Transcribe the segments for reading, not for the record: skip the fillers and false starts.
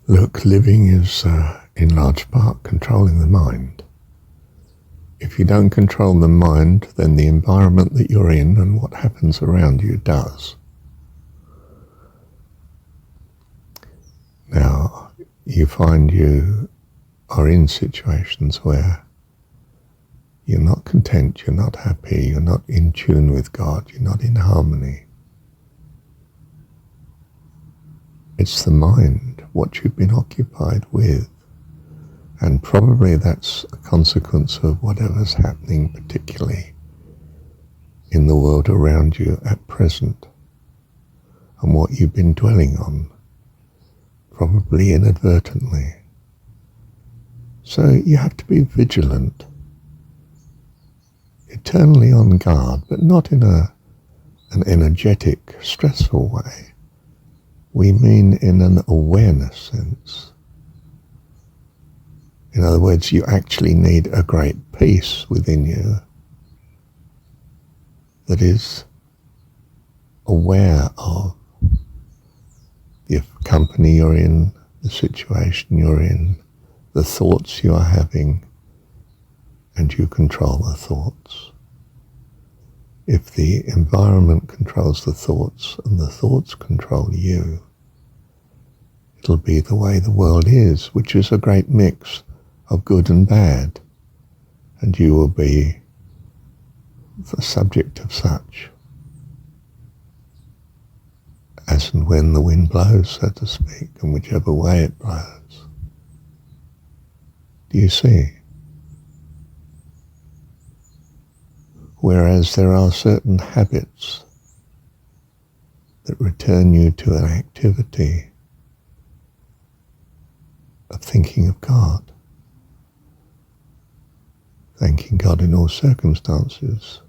Look, living is in large part controlling the mind. If you don't control the mind, then the environment that you're in and what happens around you does. Now, you find you are in situations where you're not content, you're not happy, you're not in tune with God, you're not in harmony. It's the mind, what you've been occupied with. And probably that's a consequence of whatever's happening, particularly in the world around you at present, and what you've been dwelling on, probably inadvertently. So you have to be vigilant, eternally on guard, but not in an energetic, stressful way. We mean in an awareness sense. In other words, you actually need a great peace within you that is aware of the company you're in, the situation you're in, the thoughts you are having, and you control the thoughts. If the environment controls the thoughts and the thoughts control you, it'll be the way the world is, which is a great mix of good and bad, and you will be the subject of such as and when the wind blows, so to speak, and whichever way it blows. Do you see? Whereas there are certain habits that return you to an activity of thinking of God, thanking God in all circumstances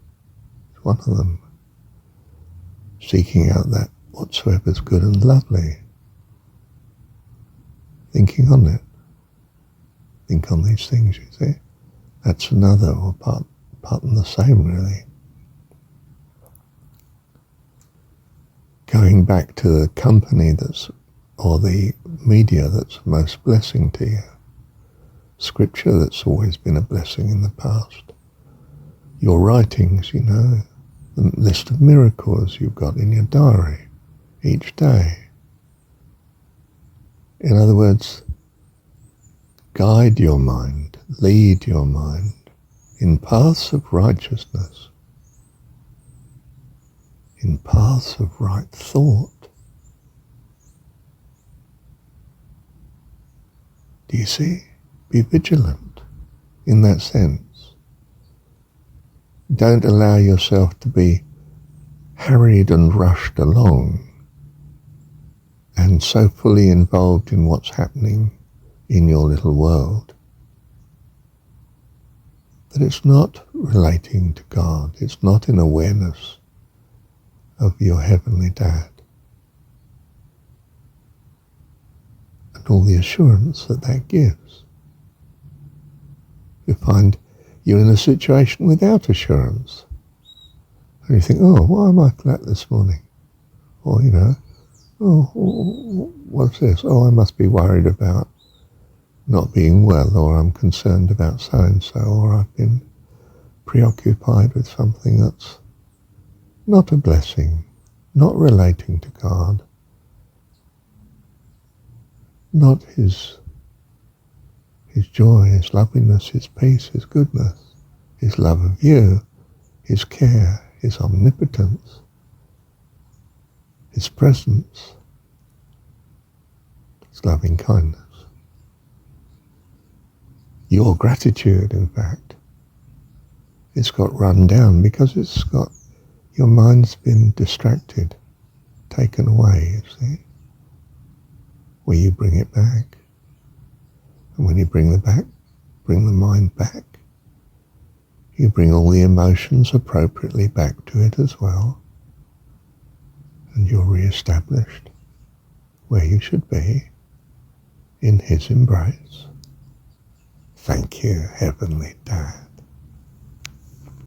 is one of them. Seeking out that whatsoever is good and lovely, thinking on it. Think on these things, you see. That's another, or part and the same, really. Going back to the company or the media that's most blessing to you. Scripture that's always been a blessing in the past. Your writings, the list of miracles you've got in your diary each day. In other words, guide your mind, lead your mind in paths of righteousness, in paths of right thought. Do you see? Be vigilant in that sense. Don't allow yourself to be harried and rushed along and so fully involved in what's happening in your little world that it's not relating to God, it's not in awareness of your heavenly Dad and all the assurance that gives. You find you're in a situation without assurance. And you think, oh, why am I flat this morning? Or, what's this? Oh, I must be worried about not being well, or I'm concerned about so-and-so, or I've been preoccupied with something that's not a blessing, not relating to God, not His joy, His loveliness, His peace, His goodness, His love of you, His care, His omnipotence, His presence, His loving kindness. Your gratitude, in fact, it's got run down because your mind's been distracted, taken away, you see, where you bring it back. And when you bring the mind back, you bring all the emotions appropriately back to it as well, and you're re-established where you should be, in His embrace. Thank you, Heavenly Dad.